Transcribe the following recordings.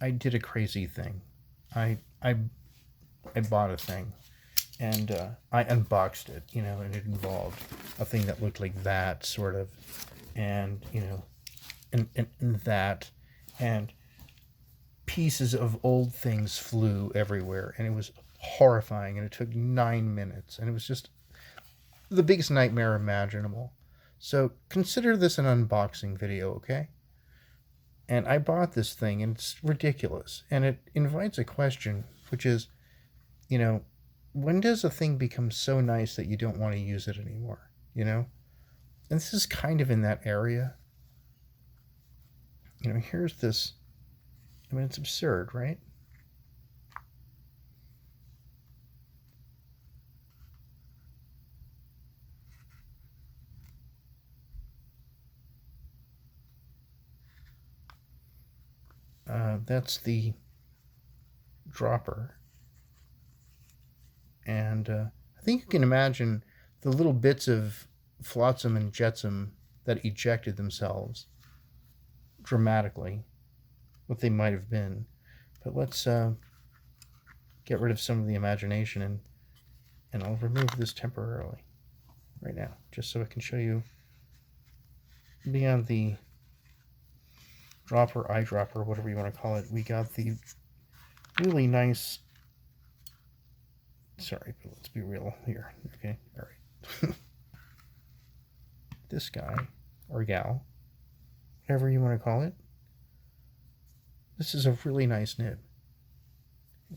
I did a crazy thing. I I I bought a thing, and I unboxed it, and it involved a thing that looked like that, sort of, and and that, and pieces of old things flew everywhere, and it was horrifying, and it took 9 minutes, and it was just the biggest nightmare imaginable. So consider this an unboxing video, okay? And I bought this thing, and it's ridiculous, and it invites a question, which is, you know, when does a thing become so nice that you don't want to use it anymore? And this is kind of in that area. Here's this. I mean, it's absurd, right? That's the dropper. And I think you can imagine the little bits of flotsam and jetsam that ejected themselves dramatically, what they might have been. But let's get rid of some of the imagination, and I'll remove this temporarily right now, just so I can show you beyond the dropper, eyedropper, whatever you want to call it. We got the really nice. Sorry, but let's be real here. Okay, all right. This guy or gal, whatever you want to call it. This is a really nice nib.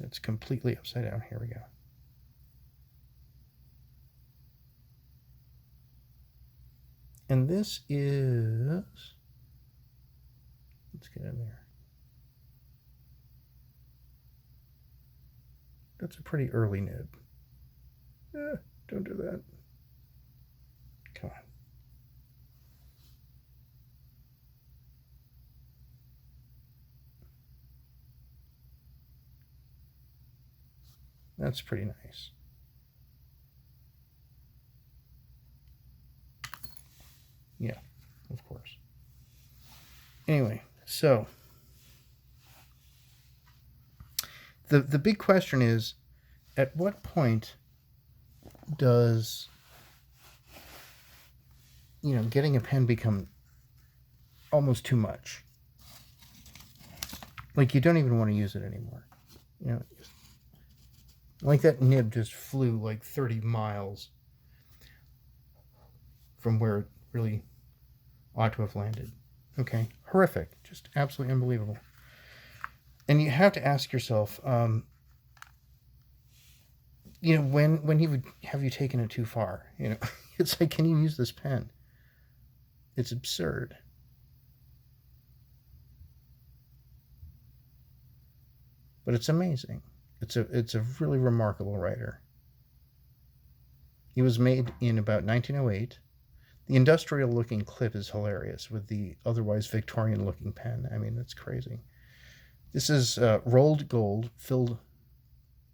It's completely upside down. Here we go. And this is, let's get in there. That's a pretty early nib. Don't do that. Come on. That's pretty nice. Yeah, of course. Anyway, so the big question is, at what point does getting a pen become almost too much? Like you don't even want to use it anymore. Like that nib just flew like 30 miles from where it really ought to have landed. Okay, horrific, just absolutely unbelievable. And you have to ask yourself, when he would have you taken it too far? It's like, can you use this pen? It's absurd. But it's amazing. It's a really remarkable writer. He was made in about 1908. The industrial-looking clip is hilarious with the otherwise Victorian-looking pen. I mean, it's crazy. This is rolled gold, filled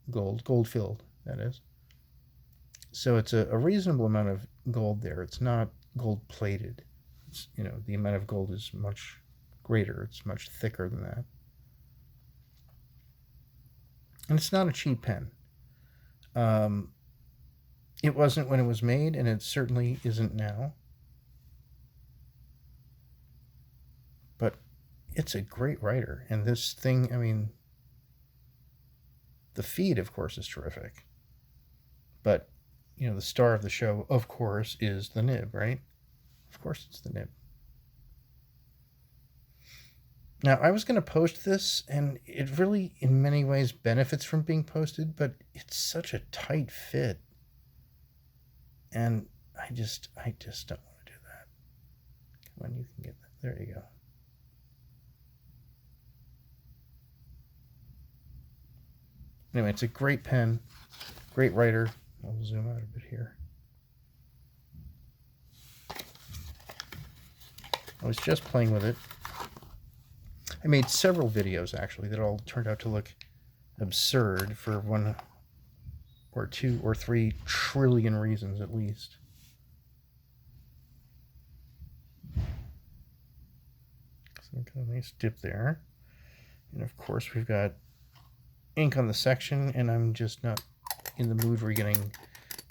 gold filled, that is. So it's a reasonable amount of gold there. It's not gold plated. It's, the amount of gold is much greater. It's much thicker than that. And it's not a cheap pen. It wasn't when it was made, and it certainly isn't now. But it's a great writer. And this thing, I mean, the feed, of course, is terrific. But, the star of the show, of course, is the nib, right? Of course it's the nib. Now, I was going to post this, and it really, in many ways, benefits from being posted, but it's such a tight fit. And I just don't want to do that. Come on, you can get that. There you go. Anyway, it's a great pen, great writer. I'll zoom out a bit here. I was just playing with it. I made several videos, actually, that all turned out to look absurd for 1 or 2 or 3 trillion reasons, at least. Some kind of nice dip there. And of course we've got ink on the section, and I'm just not in the mood for getting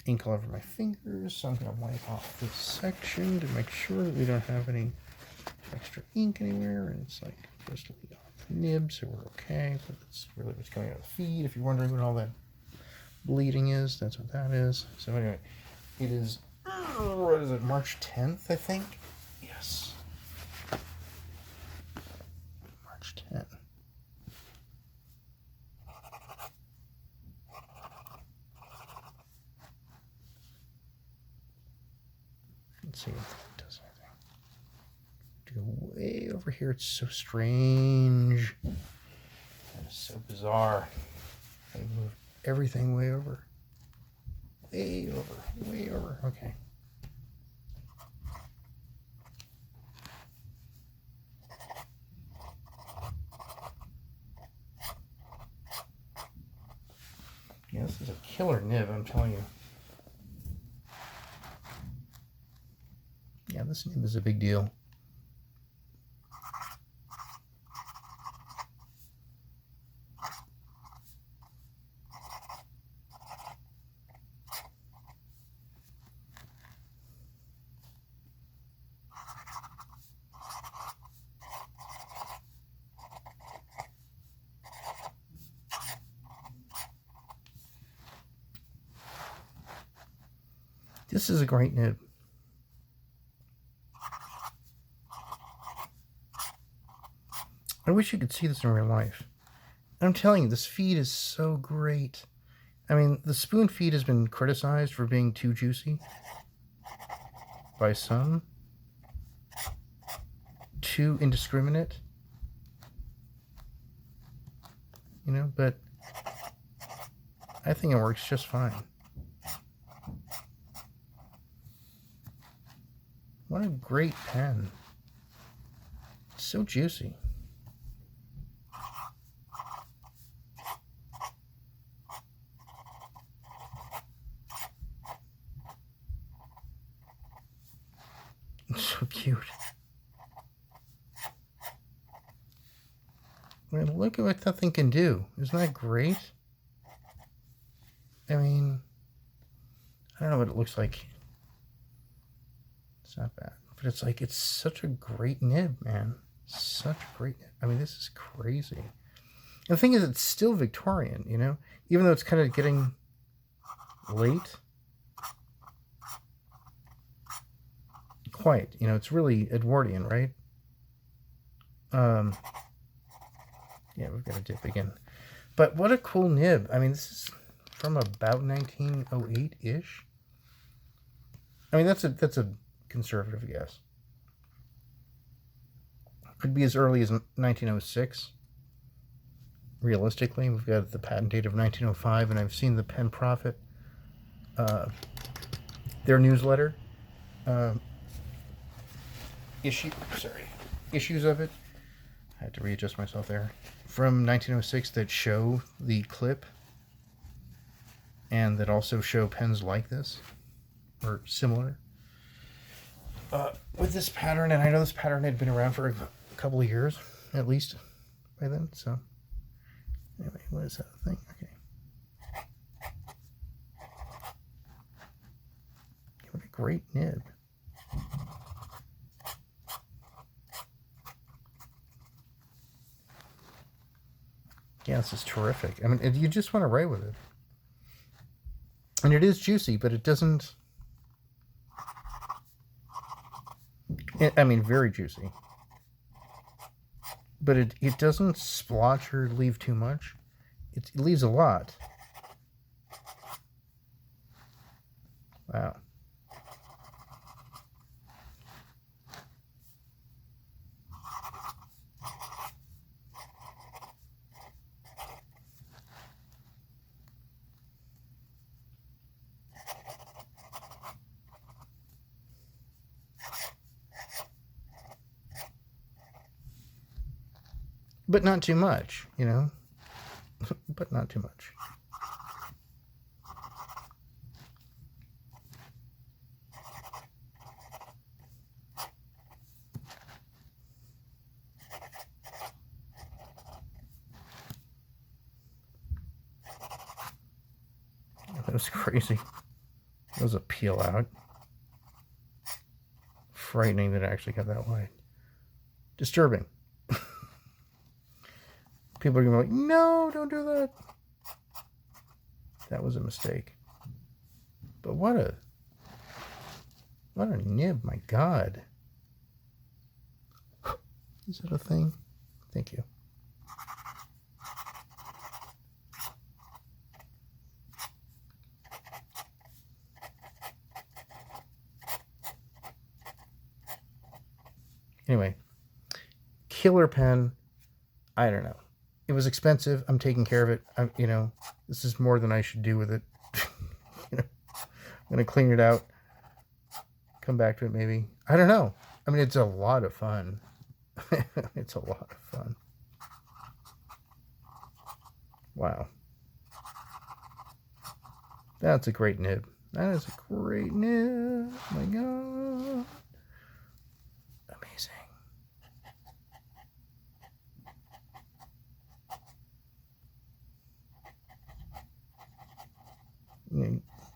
ink all over my fingers, so I'm going to wipe off this section to make sure that we don't have any extra ink anywhere. And it's like just leave off the nib, so we're okay. But that's really what's coming out of the feed. If you're wondering what all that bleeding is, that's what that is. So anyway, it is, what is it, March 10th, I think? Yes. March 10th. Let's see if it does anything. Go way over here. It's so strange. That is so bizarre. I moved everything way over. Way over. Way over. Okay. Yeah, this is a killer nib, I'm telling you. Yeah, this nib is a big deal. This is a great nib. I wish you could see this in real life. I'm telling you, this feed is so great. I mean, the spoon feed has been criticized for being too juicy by some, too indiscriminate, you know, but I think it works just fine. What a great pen. It's so juicy. It's so cute. I mean, look at what that thing can do. Isn't that great? I mean, I don't know what it looks like. It's not bad. But it's like, it's such a great nib, man. Such a great nib. I mean, this is crazy. And the thing is, it's still Victorian, you know? Even though it's kind of getting late. Quite. You know, it's really Edwardian, right? Yeah, we've got a dip again. But what a cool nib. I mean, this is from about 1908-ish. I mean, that's a conservative guess. Could be as early as 1906. Realistically, we've got the patent date of 1905, and I've seen the Pen Profit, their newsletter, issues of it. I had to readjust myself there. From 1906 that show the clip, and that also show pens like this, or similar. With this pattern, and I know this pattern had been around for a couple of years, at least, by then, so. Anyway, what is that thing? Okay. What a great nib. Yeah, this is terrific. I mean, you just want to write with it. And it is juicy, but it doesn't... I mean, very juicy. But it doesn't splotch or leave too much. It leaves a lot. Wow. But not too much, you know? But not too much. was crazy. That was a peel out. Frightening that it actually got that wide. Disturbing. People are going to be like, no, don't do that. That was a mistake. But what a nib, my God. Is that a thing? Thank you. Anyway, killer pen. I don't know. It was expensive. I'm taking care of it. This is more than I should do with it. I'm gonna clean it out. Come back to it maybe. I don't know. I mean, it's a lot of fun. It's a lot of fun. Wow. That's a great nib. That is a great nib. Oh my God. Amazing.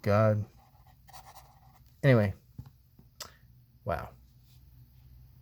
God. Anyway. Wow.